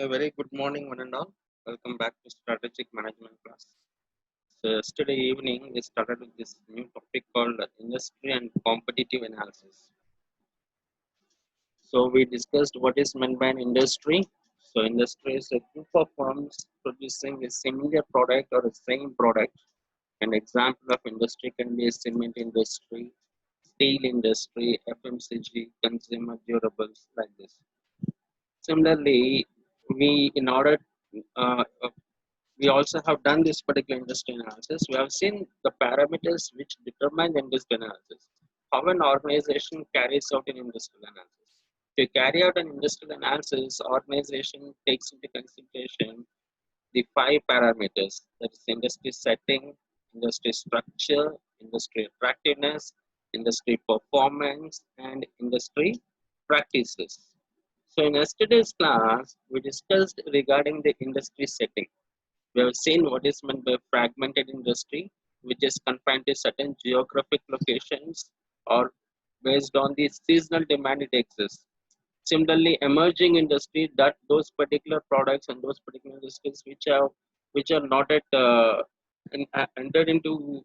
A very good morning, one and all. Welcome back to Strategic Management class. So, yesterday evening, we started with this new topic called industry and competitive analysis. So, we discussed what is meant by an industry. So, industry is a group of firms producing a similar product or a same product. An example of industry can be a cement industry, steel industry, FMCG, consumer durables, like this. Similarly, we in order we also have done this particular industry analysis. We have seen the parameters which determine the industry analysis. How an organization carries out an industrial analysis. To carry out an industrial analysis, organization takes into consideration the five parameters, that is industry setting, industry structure, industry attractiveness, industry performance, and industry practices. So in yesterday's class, we discussed regarding the industry setting. We have seen what is meant by fragmented industry, which is confined to certain geographic locations or based on the seasonal demand it exists. Similarly, emerging industry, that those particular products and those particular industries which are not at entered into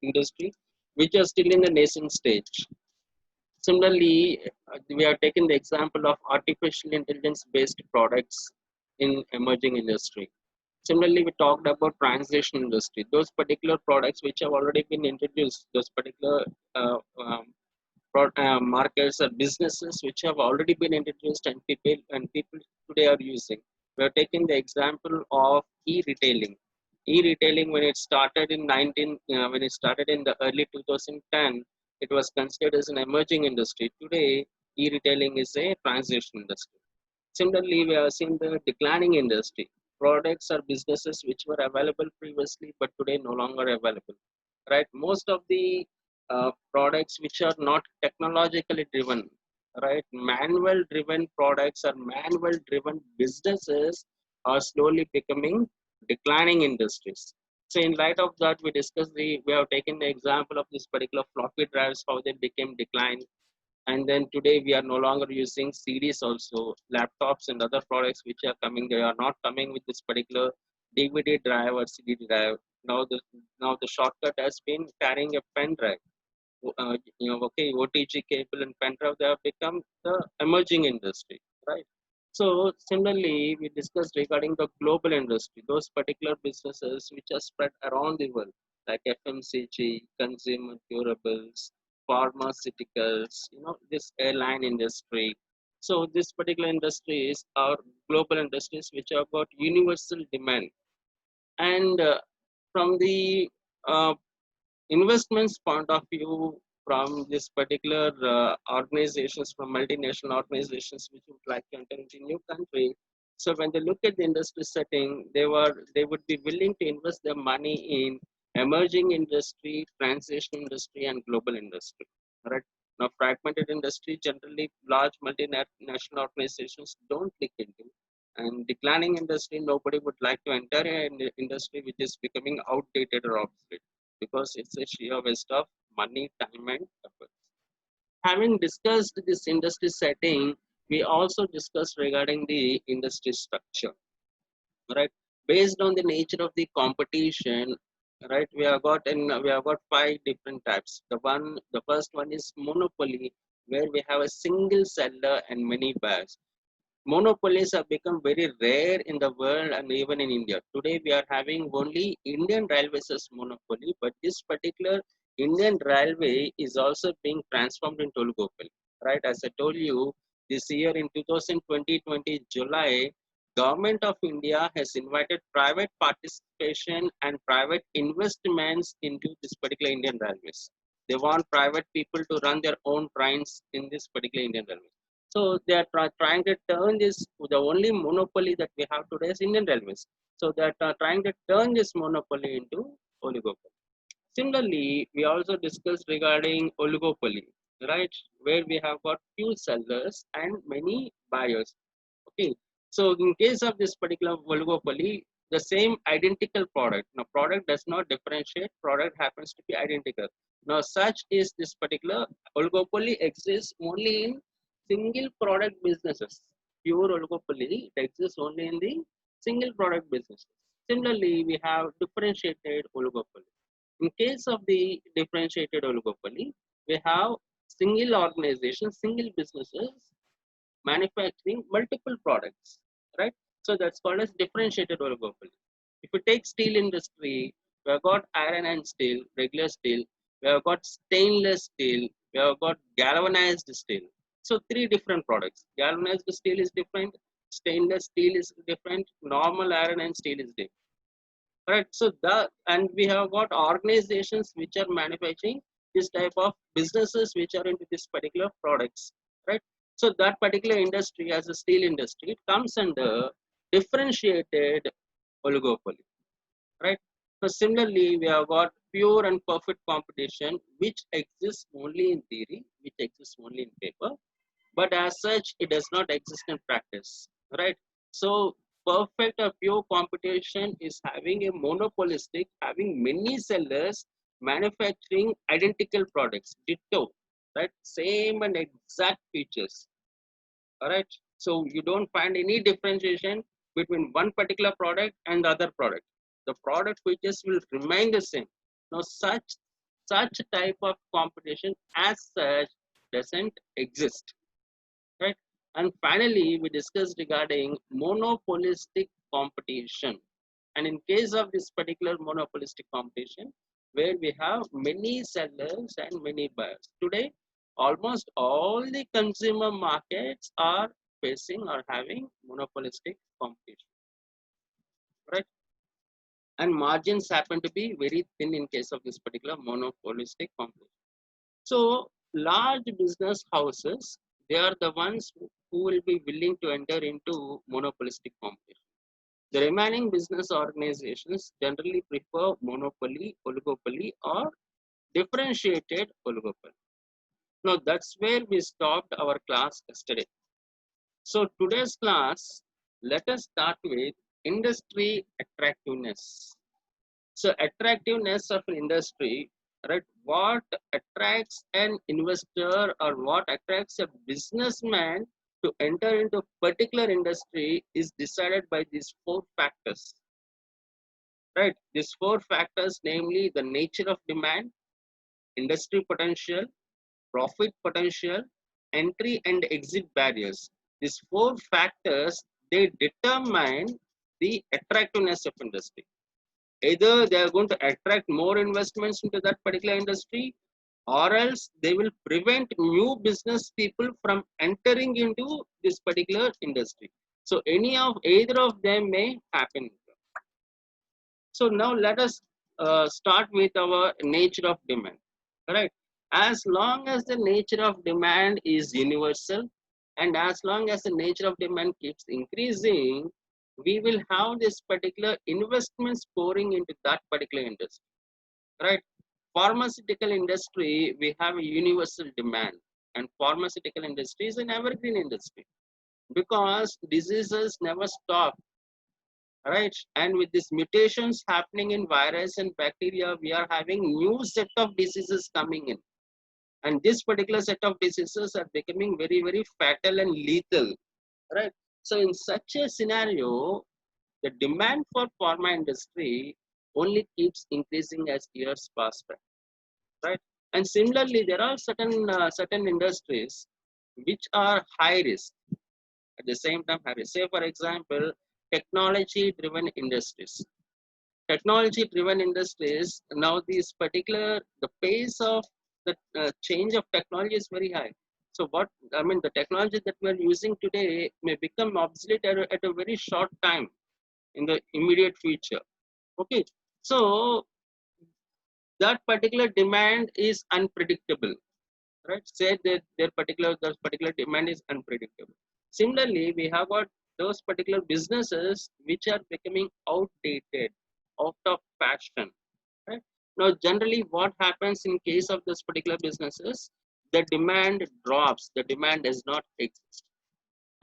industry, which are still in the nascent stage. Similarly, we are taking the example of artificial intelligence based products in emerging industry. Similarly, we talked about transition industry, those particular products which have already been introduced, those particular markets or businesses which have already been introduced and people today are using. We are taking the example of e-retailing. E-retailing, when it started in when it started in the early 2010, it was considered as an emerging industry. Today, e-retailing is a transition industry. Similarly, we have seen the declining industry. Products or businesses which were available previously but today no longer available. Right? Most of the products which are not technologically driven, right? Manual driven products or manual driven businesses are slowly becoming declining industries. So in light of that, we have taken the example of this particular floppy drives, how they became declined, and then today we are no longer using CDs also, laptops and other products which are coming, they are not coming with this particular DVD drive or CD drive. Now the shortcut has been carrying a pen drive. Okay, OTG cable and pen drive, they have become the emerging industry, right? So similarly, we discussed regarding the global industry, those particular businesses which are spread around the world, like FMCG, consumer durables, pharmaceuticals, this airline industry. So this particular industries are global industries which have got universal demand. And from the uh, investments point of view, from this particular organizations, from multinational organizations which would like to enter into new country, so when they look at the industry setting, they would be willing to invest their money in emerging industry, transition industry, and global industry. Right now, fragmented industry generally large multinational organizations don't click into, and declining industry, nobody would like to enter an industry which is becoming outdated or obsolete, because it's a sheer waste of money, time, and effort. Having discussed this industry setting, we also discussed regarding the industry structure, right? Based on the nature of the competition, right? We have got five different types. The first one is monopoly, where we have a single seller and many buyers. Monopolies have become very rare in the world and even in India. Today we are having only Indian Railways as monopoly, but this particular Indian Railway is also being transformed into oligopoly. Right? As I told you, this year in 2020 July, Government of India has invited private participation and private investments into this particular Indian Railways. They want private people to run their own trains in this particular Indian Railways. So they are trying to turn this, the only monopoly that we have today is Indian Railways. So they are trying to turn this monopoly into oligopoly. Similarly, we also discussed regarding oligopoly, right? Where we have got few sellers and many buyers. Okay. So in case of this particular oligopoly, the same identical product. Now, product does not differentiate. Product happens to be identical. Now, such is this particular oligopoly exists only in single product businesses. pure oligopoly, it exists only in the single product business. Similarly, we have differentiated oligopoly. In case of the differentiated oligopoly, we have single organization, single businesses manufacturing multiple products, right? So that's called as differentiated oligopoly. If you take steel industry, we have got iron and steel, regular steel, we have got stainless steel, we have got galvanized steel. So three different products. Galvanized steel is different, stainless steel is different, normal iron and steel is different. Right. So the and we have got organizations which are manufacturing this type of businesses which are into this particular products. Right. So that particular industry as a steel industry, it comes under differentiated oligopoly. Right. So similarly, we have got pure and perfect competition which exists only in theory, which exists only in paper, but as such it does not exist in practice, right? So perfect or pure competition is having a monopolistic, having many sellers manufacturing identical products, ditto, right? Same and exact features, all right? So you don't find any differentiation between one particular product and the other product. The product features will remain the same. Now such type of competition as such doesn't exist, right? And finally, we discussed regarding monopolistic competition. And in case of this particular monopolistic competition, where we have many sellers and many buyers. Today, almost all the consumer markets are facing or having monopolistic competition, right? And margins happen to be very thin in case of this particular monopolistic competition. So large business houses, they are the ones who will be willing to enter into monopolistic competition. The remaining business organizations generally prefer monopoly, oligopoly, or differentiated oligopoly. Now that's where we stopped our class yesterday. So today's class, let us start with industry attractiveness. So attractiveness of industry, right? What attracts an investor or what attracts a businessman to enter into a particular industry is decided by these four factors, right? These four factors, namely the nature of demand, industry potential, profit potential, entry and exit barriers. These four factors, they determine the attractiveness of industry. Either they are going to attract more investments into that particular industry, or else they will prevent new business people from entering into this particular industry. So either of them may happen. So now let us start with our nature of demand. Right? As long as the nature of demand is universal, and as long as the nature of demand keeps increasing, we will have this particular investments pouring into that particular industry, right? Pharmaceutical industry, we have a universal demand, and pharmaceutical industry is an evergreen industry because diseases never stop, right? And with these mutations happening in virus and bacteria, we are having new set of diseases coming in, and this particular set of diseases are becoming very, very fatal and lethal, right? So in such a scenario, the demand for pharma industry only keeps increasing as years pass by, right? And similarly, there are certain industries which are high risk at the same time high risk. Say, for example, technology-driven industries. Technology-driven industries, now these particular, the pace of the change of technology is very high. So what, I mean, the technology that we're using today may become obsolete at a very short time in the immediate future. Okay, so that particular demand is unpredictable, right? Say that their particular demand is unpredictable. Similarly, we have got those particular businesses which are becoming outdated, out of fashion, right? Now, generally, what happens in case of those particular businesses? The demand drops. The demand does not exist.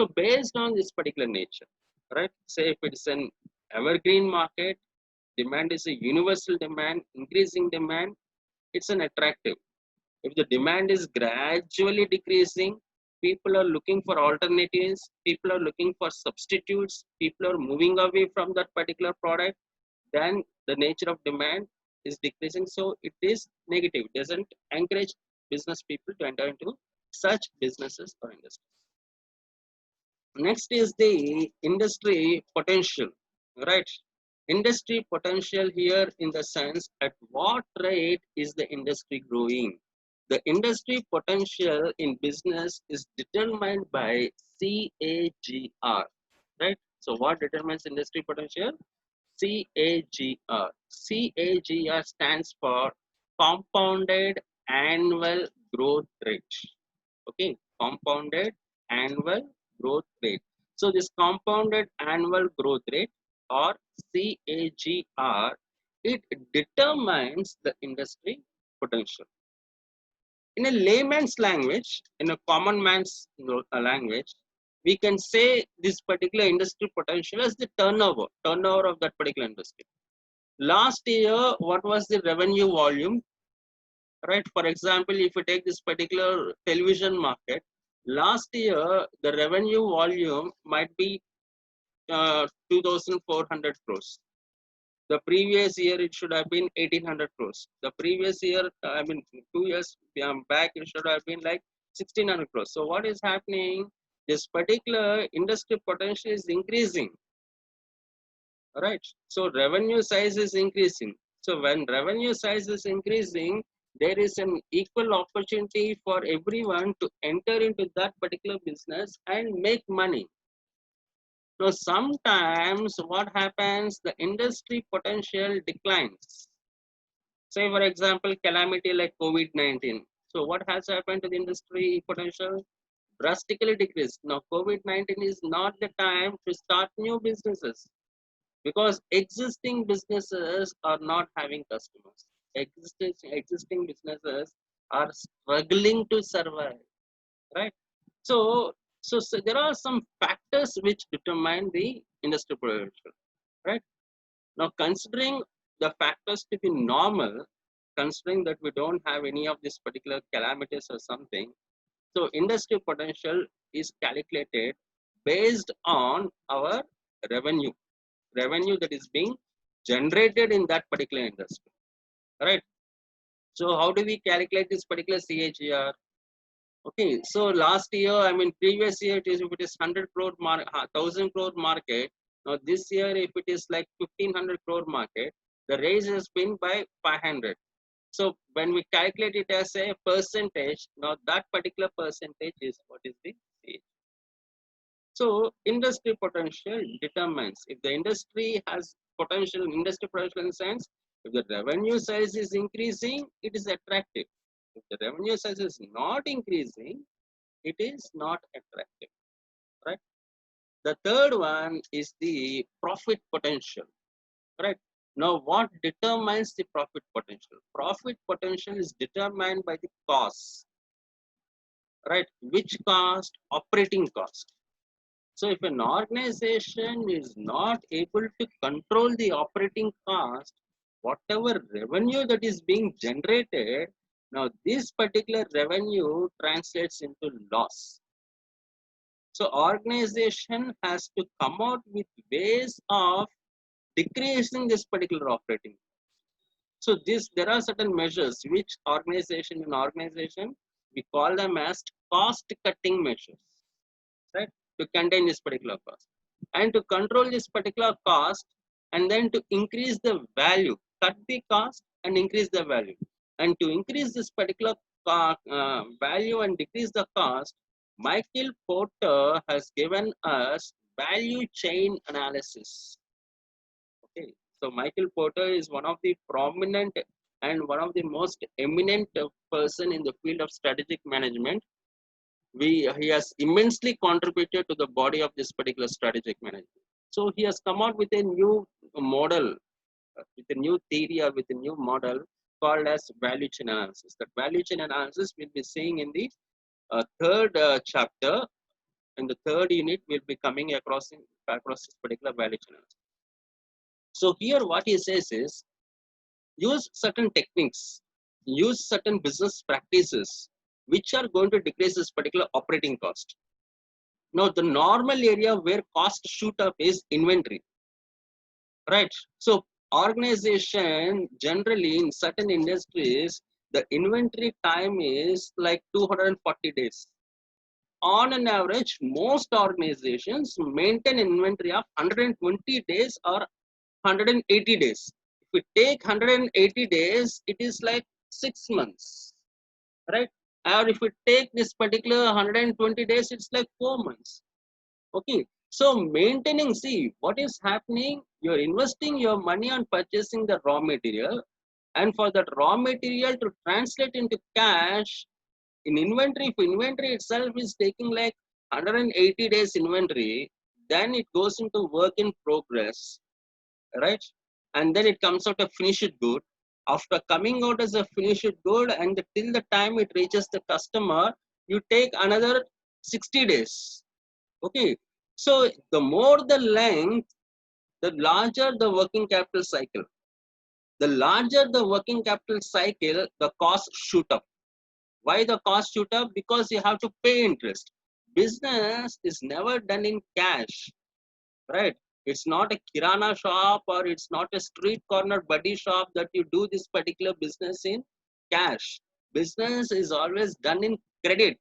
So, based on this particular nature, right? Say if it's an evergreen market, demand is a universal demand, increasing demand, it's an attractive. If the demand is gradually decreasing, people are looking for alternatives, people are looking for substitutes, people are moving away from that particular product, then the nature of demand is decreasing. So it is negative, it doesn't encourage business people to enter into such businesses or industries. Next is the industry potential, right? Industry potential here in the sense at what rate is the industry growing? The industry potential in business is determined by CAGR, right? So what determines industry potential? CAGR. CAGR stands for compounded annual growth rate. Okay, compounded annual growth rate. So this compounded annual growth rate or CAGR, it determines the industry potential. In a layman's language, in a common man's language, we can say this particular industry potential as the turnover of that particular industry. Last year, what was the revenue volume? Right, for example, if you take this particular television market, last year the revenue volume might be 2400 crores. The previous year it should have been 1800 crores. The previous year, I mean 2 years back, it should have been like 1600 crores. So what is happening? This particular industry potential is increasing, right? So revenue size is increasing. So when revenue size is increasing, there is an equal opportunity for everyone to enter into that particular business and make money. So sometimes what happens, the industry potential declines. Say for example, calamity like COVID-19. So what has happened to the industry potential? Drastically decreased. Now COVID-19 is not the time to start new businesses, because existing businesses are not having customers. Existing businesses are struggling to survive, right? So there are some factors which determine the industry potential, right? Now, considering the factors to be normal, considering that we don't have any of these particular calamities or something, so industry potential is calculated based on our revenue that is being generated in that particular industry, right? So how do we calculate this particular CAGR? Okay, so last year, I mean previous year, it is if it is 100 crore 1000 crore market. Now this year, if it is like 1500 crore market, the raise has been by 500. So when we calculate it as a percentage, now that particular percentage is what is the CAGR. So industry potential determines if the industry has potential, industry potential in the sense, if the revenue size is increasing, it is attractive. If the revenue size is not increasing, it is not attractive, right? The third one is the profit potential, right? Now, what determines the profit potential? Profit potential is determined by the cost, right? Which cost? Operating cost. So if an organization is not able to control the operating cost, whatever revenue that is being generated, now this particular revenue translates into loss. So organization has to come out with ways of decreasing this particular operating. So there are certain measures which organization we call them as cost cutting measures, right? To contain this particular cost and to control this particular cost, and then to increase the value, cut the cost and increase the value, and to increase this particular value and decrease the cost. Michael Porter has given us value chain analysis. Okay, so Michael Porter is one of the prominent and one of the most eminent person in the field of strategic management. He has immensely contributed to the body of this particular strategic management. So he has come out with a new model, with a new theory or with a new model called as value chain analysis. That value chain analysis we'll be seeing in the third chapter. In the third unit, we'll be coming across this particular value chain analysis. So here what he says is, use certain techniques, use certain business practices which are going to decrease this particular operating cost. Now, the normal area where cost shoot up is inventory, right? So, organization generally in certain industries, the inventory time is like 240 days. On an average, most organizations maintain inventory of 120 days or 180 days. If we take 180 days, it is like 6 months, right? Or if we take this particular 120 days, it's like 4 months. Okay. So maintaining, see what is happening, you're investing your money on purchasing the raw material, and for that raw material to translate into cash in inventory, if inventory itself is taking like 180 days inventory, then it goes into work in progress, right? And then it comes out a finished good. After coming out as a finished good, and till the time it reaches the customer, you take another 60 days. Okay. So the more the length, the larger the working capital cycle. The larger the working capital cycle, the cost shoot up. Why the cost shoot up? Because you have to pay interest. Business is never done in cash, right? It's not a kirana shop or it's not a street corner buddy shop that you do this particular business in cash. Business is always done in credit,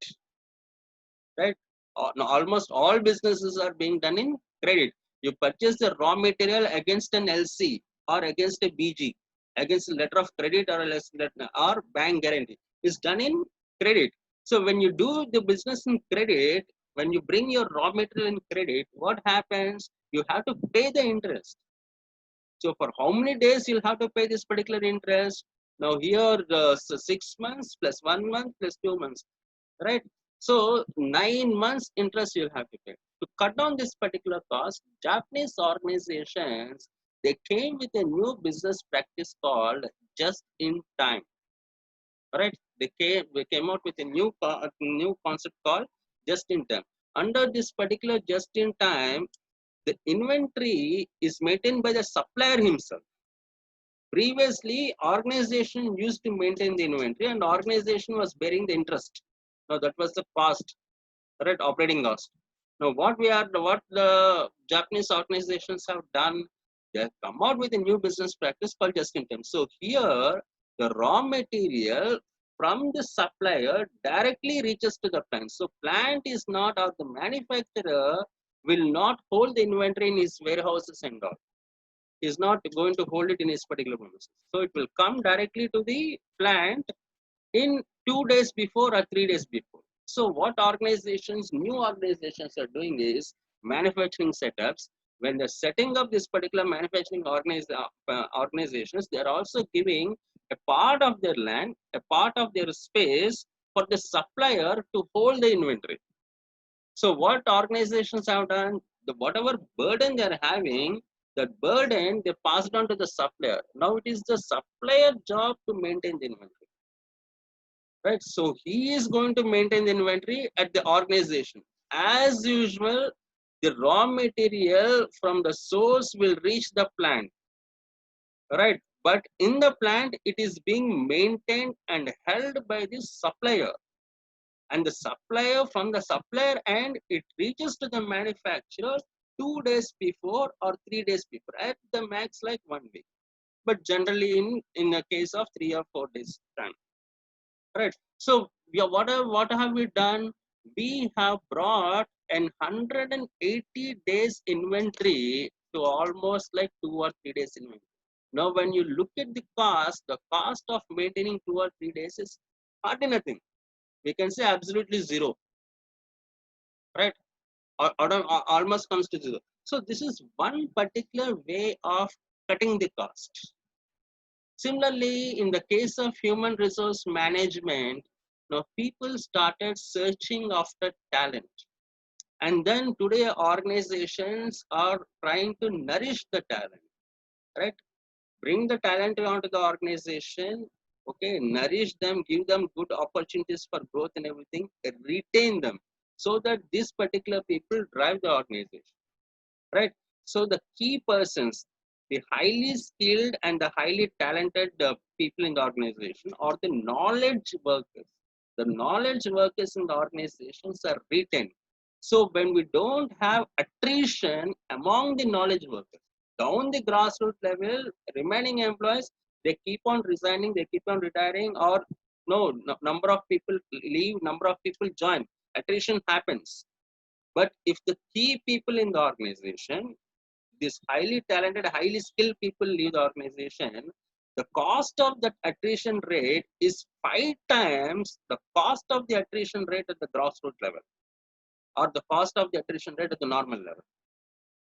right? Almost all businesses are being done in credit. You purchase the raw material against an LC or against a BG, against a letter of credit or a or bank guarantee. It's done in credit. So when you do the business in credit, when you bring your raw material in credit, what happens? You have to pay the interest. So for how many days you'll have to pay this particular interest? Now here the 6 months plus 1 month plus 2 months, right? So 9 months interest you'll have to pay. To cut down this particular cost, Japanese organizations, they came with a new business practice called just in time. Right? They came out with a new concept called just in time. Under this particular just in time, the inventory is maintained by the supplier himself. Previously, organization used to maintain the inventory and organization was bearing the interest. Now that was the past, right? Operating cost. Now what the Japanese organizations have done, they have come out with a new business practice called just in time. So here the raw material from the supplier directly reaches to the plant. So plant is not, or the manufacturer will not hold the inventory in his warehouses and all. Is not going to hold it in his particular premises. So it will come directly to the plant in 2 days before or 3 days before. So what organizations, new organizations are doing is manufacturing setups. When they're setting up this particular manufacturing organizations, they're also giving a part of their land, a part of their space for the supplier to hold the inventory. So what organizations have done, whatever burden they're having, that burden they passed on to the supplier. Now it is the supplier job to maintain the inventory, right? So he is going to maintain the inventory at the organization. As usual, the raw material from the source will reach the plant, right? But in the plant, it is being maintained and held by the supplier. And the supplier, from the supplier, and it reaches to the manufacturer 2 days before or 3 days before, at the max like 1 week, but generally in a case of 3 or 4 days time, right? So what have we done? We have brought an 180 days inventory to almost like 2 or 3 days inventory. Now when you look at the cost of maintaining 2 or 3 days is hardly nothing. We can say absolutely zero, right? Or almost comes to zero. So this is one particular way of cutting the cost. Similarly, in the case of human resource management, now people started searching after talent. And then today organizations are trying to nourish the talent, right? Bring the talent onto the organization, okay, nourish them, give them good opportunities for growth and everything, retain them so that these particular people drive the organization, right? So the key persons, the highly skilled and the highly talented people in the organization, or the knowledge workers, The knowledge workers in the organizations are retained. So when we don't have attrition among the knowledge workers, down the grassroots level, remaining employees, they keep on resigning, they keep on retiring, or no, number of people leave, number of people join. Attrition happens. But if the key people in the organization, these highly talented, highly skilled people leave the organization, the cost of that attrition rate is 5 times the cost of the attrition rate at the grassroots level, or the cost of the attrition rate at the normal level.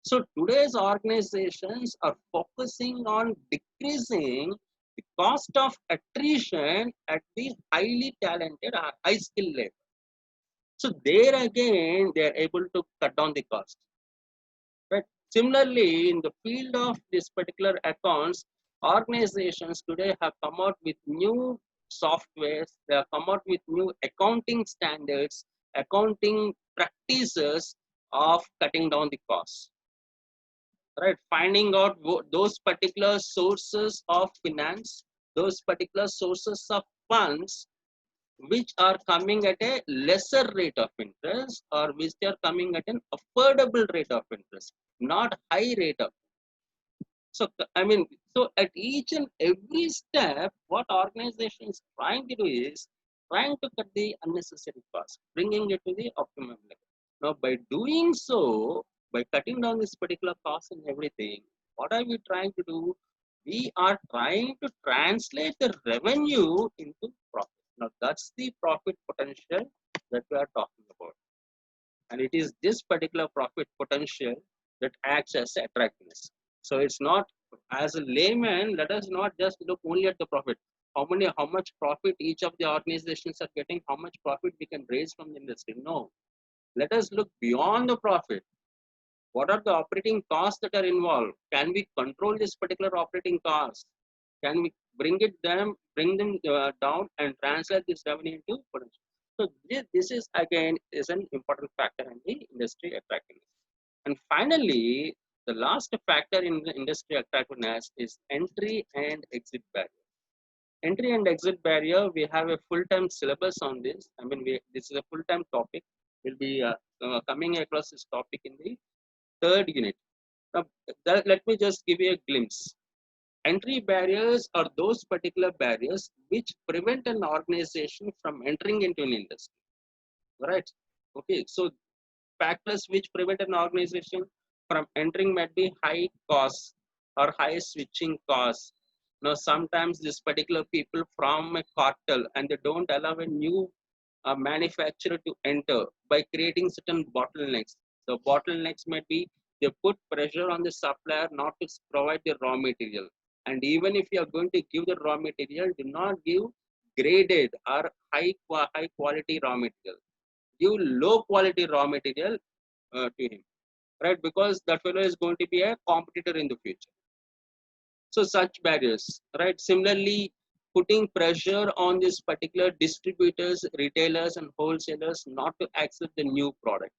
So today's organizations are focusing on decreasing the cost of attrition at the highly talented or high skill level. So there again, they are able to cut down the cost. Right. Similarly, in the field of this particular accounts, organizations today have come out with new softwares, they have come out with new accounting standards, accounting practices of cutting down the costs. Right, finding out those particular sources of finance, those particular sources of funds which are coming at a lesser rate of interest, or which are coming at an affordable rate of interest, not high rate of. So I mean, so at each and every step, what organization is trying to do is trying to cut the unnecessary cost, bringing it to the optimum level. Now, by doing so, by cutting down this particular cost and everything, what are we trying to do? We are trying to translate the revenue into profit. Now, that's the profit potential that we are talking about. And it is this particular profit potential that acts as attractiveness. So it's not, as a layman, let us not just look only at the profit. How much profit each of the organizations are getting, how much profit we can raise from the industry. No. Let us look beyond the profit. What are the operating costs that are involved? Can we control this particular operating cost? Can we bring them down and translate this revenue into potential? So this is again is an important factor in the industry attractiveness. And finally, the last factor in the industry attractiveness is entry and exit barrier. Entry and exit barrier, we have a full-time syllabus on this. I mean, this is a full-time topic. We'll be coming across this topic in the third unit. Now, let me just give you a glimpse. Entry barriers are those particular barriers which prevent an organization from entering into an industry, right? Okay, so factors which prevent an organization from entering might be high costs or high switching costs. Now, sometimes these particular people from a cartel and they don't allow a new manufacturer to enter by creating certain bottlenecks. The bottlenecks might be they put pressure on the supplier not to provide the raw material. And even if you are going to give the raw material, do not give graded or high quality raw material. Give low quality raw material to him, right? Because that fellow is going to be a competitor in the future. So such barriers, right? Similarly, putting pressure on these particular distributors, retailers, and wholesalers not to accept the new product.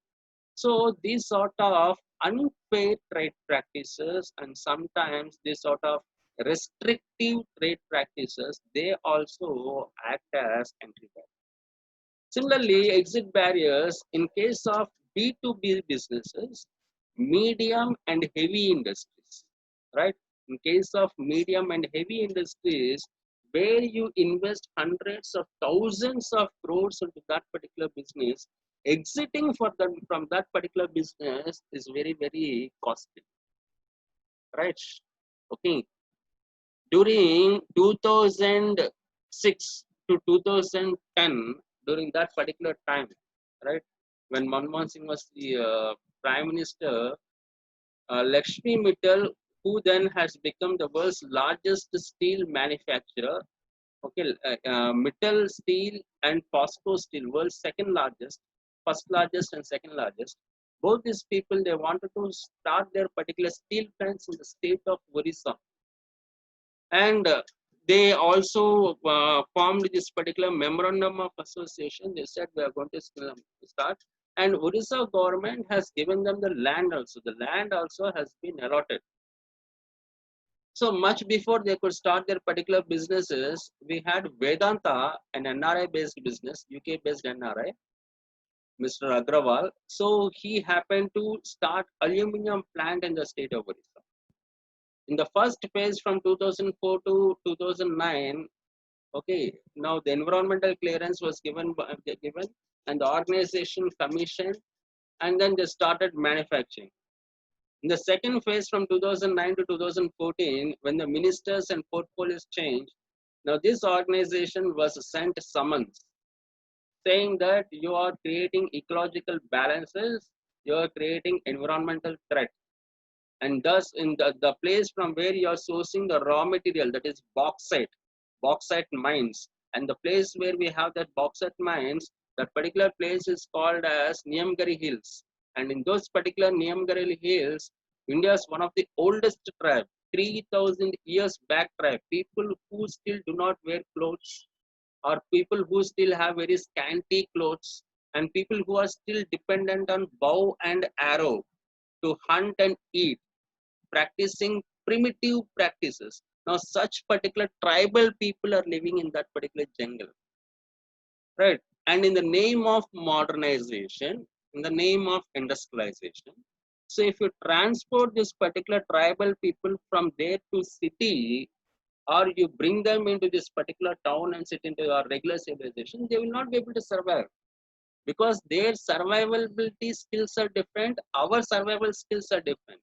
So these sort of unfair trade practices and sometimes these sort of restrictive trade practices, they also act as entry barriers. Similarly, exit barriers in case of B2B businesses, medium and heavy industries, right? In case of medium and heavy industries, where you invest hundreds of thousands of crores into that particular business, exiting for them from that particular business is very, very costly, right? Okay. During 2006 to 2010, during that particular time, right, when Manmohan Singh was the Prime Minister, Lakshmi Mittal, who then has become the world's largest steel manufacturer, okay, Mittal Steel and POSCO Steel, world's second largest, first largest and second largest. Both these people, they wanted to start their particular steel plants in the state of Orissa. And they also formed this particular memorandum of association. They said we are going to start. And Orissa government has given them the land also. The land also has been allotted. So much before they could start their particular businesses, we had Vedanta, an NRI based business, UK based NRI, Mr. Agrawal. So he happened to start aluminum plant in the state of Odisha. In the first phase from 2004 to 2009, okay, now the environmental clearance was given and the organization commissioned, and then they started manufacturing. In the second phase from 2009 to 2014, when the ministers and portfolios changed, now this organization was sent summons saying that you are creating ecological balances, you are creating environmental threat. And thus, in the place from where you are sourcing the raw material, that is bauxite mines, and the place where we have that bauxite mines, that particular place is called as Niyamgari Hills. And in those particular Niyamgari Hills, India is one of the oldest tribe, 3,000 years back tribe, people who still do not wear clothes, or people who still have very scanty clothes, and people who are still dependent on bow and arrow to hunt and eat, practicing primitive practices. Now, such particular tribal people are living in that particular jungle, right? And in the name of modernization, in the name of industrialization, so if you transport this particular tribal people from there to city, or you bring them into this particular town and sit into our regular civilization, they will not be able to survive because their survivability skills are different, our survival skills are different.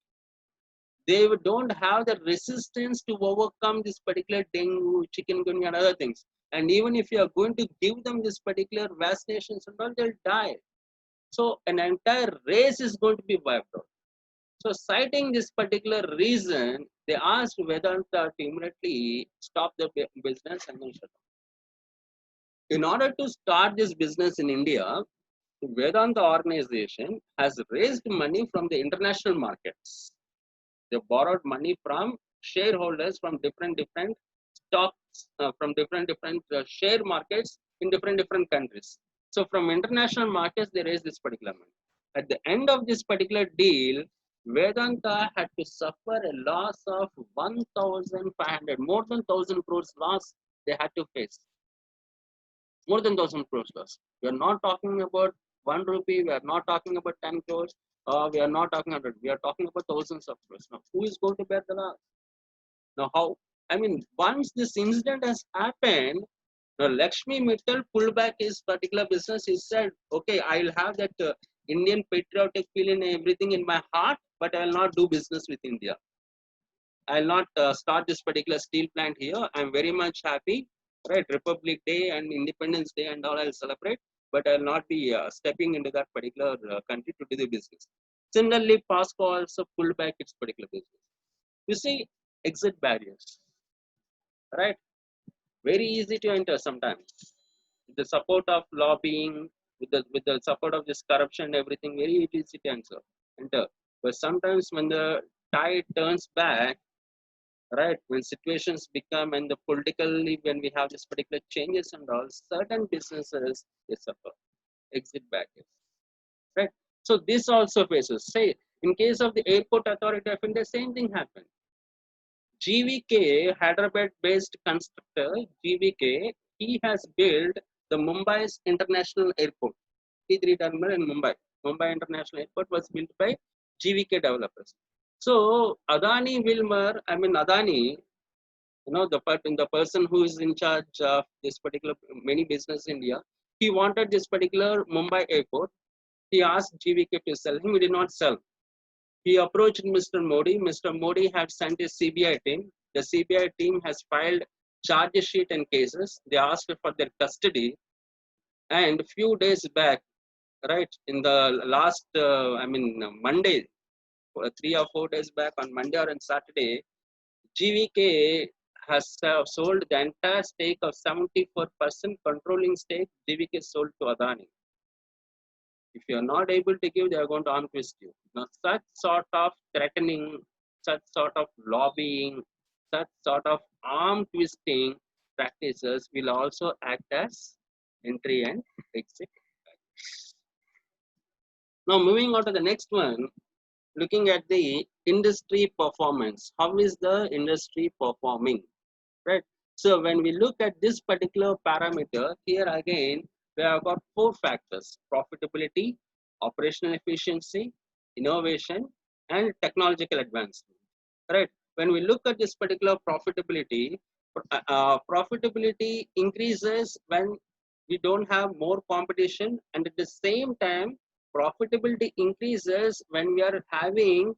They don't have the resistance to overcome this particular dengue, chikungunya, and other things. And even if you are going to give them this particular vaccinations and all, they'll die. So an entire race is going to be wiped out. So citing this particular reason, they asked Vedanta to immediately stop the business and then shut down. In order to start this business in India, Vedanta organization has raised money from the international markets. They borrowed money from shareholders from different stocks, from different share markets in different countries. So from international markets, they raised this particular money. At the end of this particular deal, Vedanta had to suffer a loss of 1,500, more than 1,000 crores loss they had to face. More than 1,000 crores loss. We are not talking about 1 rupee, we are not talking about 10 crores, we are not talking about, we are talking about thousands of crores. Now, who is going to bear the loss? Now, how? I mean, once this incident has happened, now Lakshmi Mittal pulled back his particular business. He said, okay, I'll have that Indian patriotic feeling and everything in my heart, but I will not do business with India. I'll not start this particular steel plant here. I'm very much happy, right? Republic Day and Independence Day and all I'll celebrate, but I'll not be stepping into that particular country to do the business. Similarly, POSCO also pulled back its particular business. You see, exit barriers, right? Very easy to enter sometimes. With the support of lobbying, with the support of this corruption and everything, very easy to enter. But sometimes when the tide turns back, right, when situations become and the politically when we have this particular changes and all, certain businesses they suffer exit barriers, right? So this also faces, say, in case of the airport authority of India, same thing happened. GVK, Hyderabad-based constructor GVK, he has built the Mumbai's international airport. T3 terminal in Mumbai. Mumbai International Airport was built by GVK developers. So Adani Adani, the person who is in charge of this particular many business in India, he wanted this particular Mumbai airport. He asked GVK to sell him. He did not sell. He approached Mr. Modi. Mr. Modi had sent a CBI team. The CBI team has filed charge sheet and cases. They asked for their custody. And a few days back, right, in the last, Monday, 3 or 4 days back on Monday or on Saturday, GVK has sold the entire stake of 74% controlling stake. GVK sold to Adani. If you are not able to give, they are going to arm twist you. Now, such sort of threatening, such sort of lobbying, such sort of arm twisting practices will also act as entry and exit. Now, moving on to the next one, looking at the industry performance. How is the industry performing? Right. So when we look at this particular parameter, here again, we have got four factors: profitability, operational efficiency, innovation, and technological advancement. Right. When we look at this particular profitability, profitability increases when we don't have more competition, and at the same time, profitability increases when we are having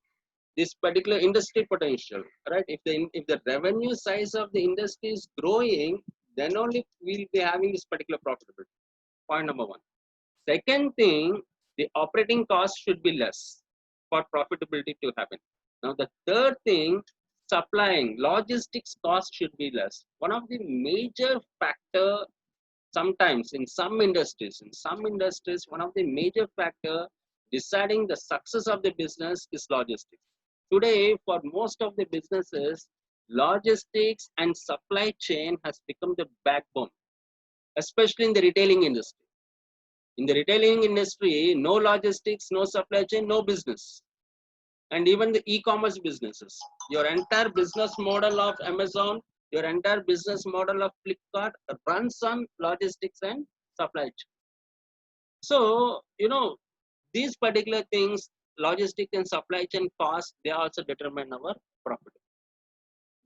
this particular industry potential, right? If the revenue size of the industry is growing, then only we'll be having this particular profitability. Point number one. Second thing, the operating cost should be less for profitability to happen. Now the third thing, supplying logistics cost should be less. One of the major factor, sometimes in some industries, one of the major factor deciding the success of the business is logistics. Today, for most of the businesses, logistics and supply chain has become the backbone, especially in the retailing industry. In the retailing industry, no logistics, no supply chain, no business. And even the e-commerce businesses, your entire business model of Amazon, your entire business model of Flipkart runs on logistics and supply chain. So, these particular things, logistic and supply chain costs, they also determine our profit.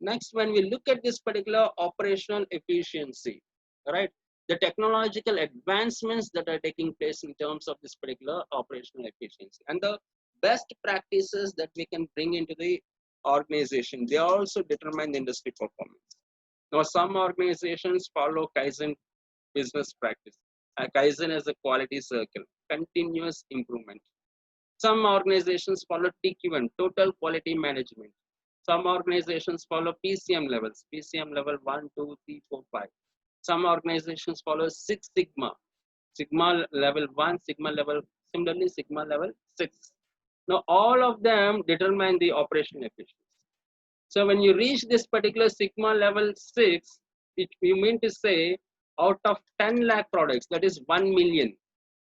Next, when we look at this particular operational efficiency, right, the technological advancements that are taking place in terms of this particular operational efficiency and the best practices that we can bring into the organization, they also determine the industry performance. Now, some organizations follow Kaizen business practice. Kaizen is a quality circle, continuous improvement. Some organizations follow TQ1, total quality management. Some organizations follow PCM levels, PCM level 1, 2, 3, 4, 5. Some organizations follow Six Sigma, Sigma level 1, Sigma level, similarly Sigma level 6. Now, all of them determine the operation efficiency. So when you reach this particular Sigma level 6, you mean to say out of 10 lakh products, that is 1 million.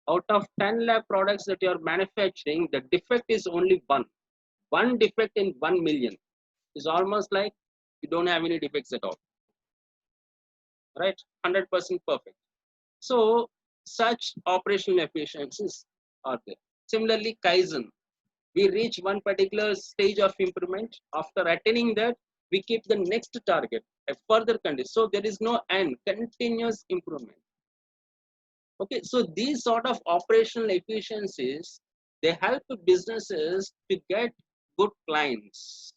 Out of 10 lakh products that you are manufacturing, the defect is only one. One defect in 1 million is almost like you don't have any defects at all. Right? 100% perfect. So such operational efficiencies are there. Similarly, Kaizen. We reach one particular stage of improvement. After attaining that, we keep the next target, a further condition. So there is no end, continuous improvement. Okay, so these sort of operational efficiencies, they help businesses to get good clients,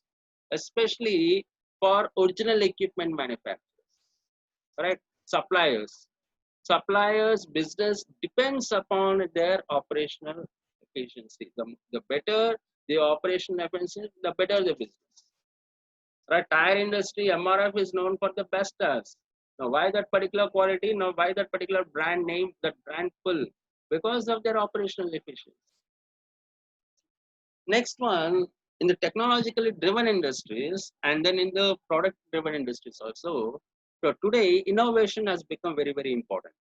especially for original equipment manufacturers, right? Suppliers business depends upon their operational efficiency. The better the operational efficiency, the better the business. Right? Tire industry, MRF is known for the best tires. Now, why that particular quality? Now, why that particular brand name, that brand pull? Because of their operational efficiency. Next one, in the technologically driven industries and then in the product driven industries also. So today, innovation has become very, very important.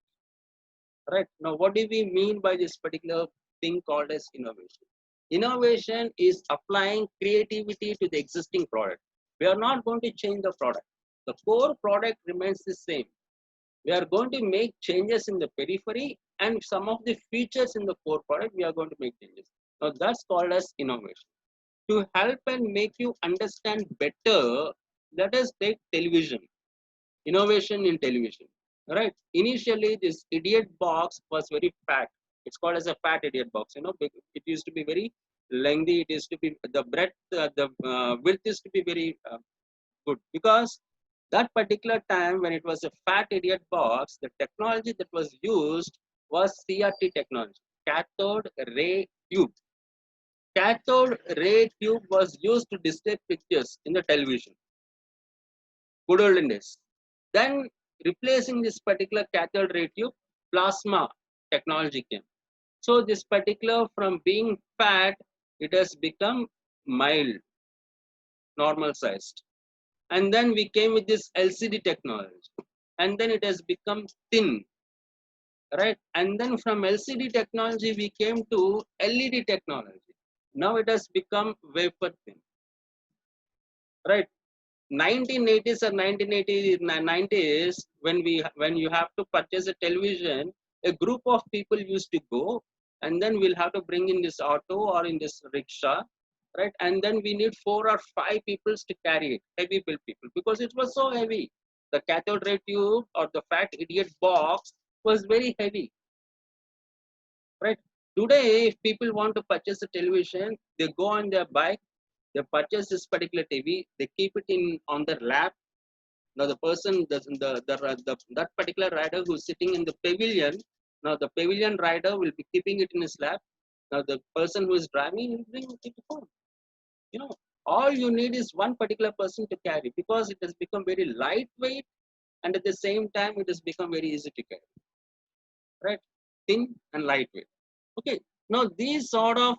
Right? Now, what do we mean by this particular thing called as innovation? Innovation is applying creativity to the existing product. We are not going to change the product. The core product remains the same. We are going to make changes in the periphery and some of the features in the core product, we are going to make changes. Now, that's called as innovation. To help and make you understand better, let us take television. Innovation in television. Right? Initially, this idiot box was very fat. It's called as a fat idiot box. It used to be very lengthy. It used to be the breadth, the width used to be very good, because that particular time when it was a fat idiot box, the technology that was used was CRT technology, cathode ray tube. Cathode ray tube was used to display pictures in the television. Good olden days. Then replacing this particular cathode ray tube, plasma technology came. So this particular, from being fat, it has become mild, normal sized. And then we came with this LCD technology. And then it has become thin, right? And then from LCD technology, we came to LED technology. Now it has become wafer thin. right? 1980s or 1990s, when you have to purchase a television, a group of people used to go, and then we'll have to bring in this auto or in this rickshaw, right? And then we need 4 or 5 people to carry it, heavy built people, because it was so heavy. The cathode ray tube or the fat idiot box was very heavy, right? Today, if people want to purchase a television, they go on their bike, they purchase this particular TV, they keep it in on their lap. Now the person, that particular rider who's sitting in the pavilion, now the pavilion rider will be keeping it in his lap. Now the person who is driving will bring it home. You know, all you need is one particular person to carry, because it has become very lightweight, and at the same time it has become very easy to carry, right? Thin and lightweight. Okay. Now these sort of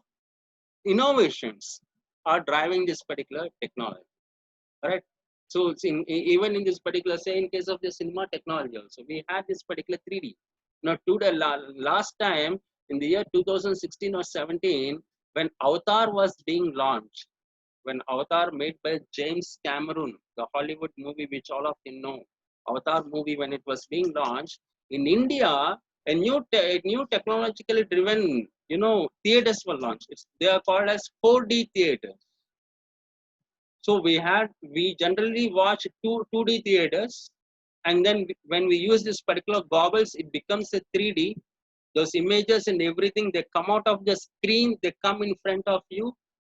innovations are driving this particular technology. Right. So it's even in this particular, say in case of the cinema technology also, we had this particular 3D. Now to the last time in the year 2016 or 17, when Avatar was being launched, when Avatar made by James Cameron, the Hollywood movie which all of you know, Avatar movie, when it was being launched in India, a new technologically driven, theaters were launched. They are called as 4D theaters. So we generally watch 2D theaters, and then when we use this particular goggles, it becomes a 3D. Those images and everything, they come out of the screen, they come in front of you.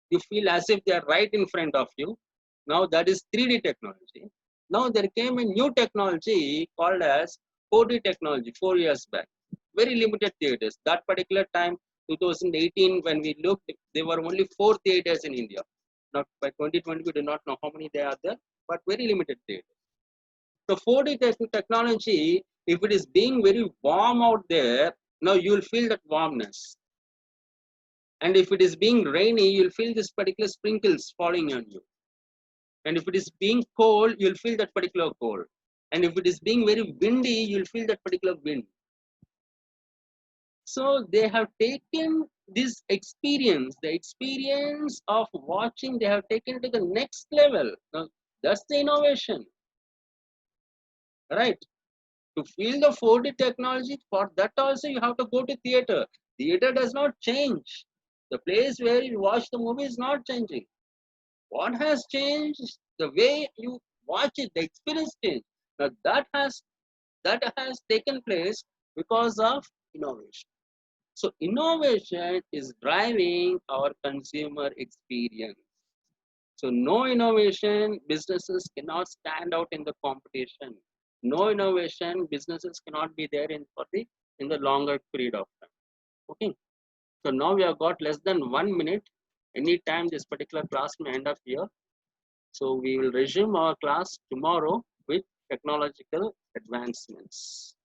You feel as if they are right in front of you. Now that is 3D technology. Now there came a new technology called as 4D technology 4 years back. Very limited theaters. That particular time, 2018, when we looked, there were only 4 theaters in India. Now by 2020, we do not know how many there are there, but very limited theaters. So 4D technology, if it is being very warm out there, now you will feel that warmness. And if it is being rainy, you'll feel this particular sprinkles falling on you. And if it is being cold, you'll feel that particular cold. And if it is being very windy, you'll feel that particular wind. So they have taken this experience, the experience of watching, they have taken to the next level. Now, that's the innovation, right? To feel the 4D technology, for that also you have to go to theater. Theater does not change. The place where you watch the movie is not changing. What has changed? The way you watch it, the experience changed. Now that has taken place because of innovation. So innovation is driving our consumer experience. So no innovation, businesses cannot stand out in the competition. No innovation, businesses cannot be there in the longer period of time. Okay. So now we have got less than 1 minute. Anytime this particular class may end up here. So we will resume our class tomorrow with technological advancements.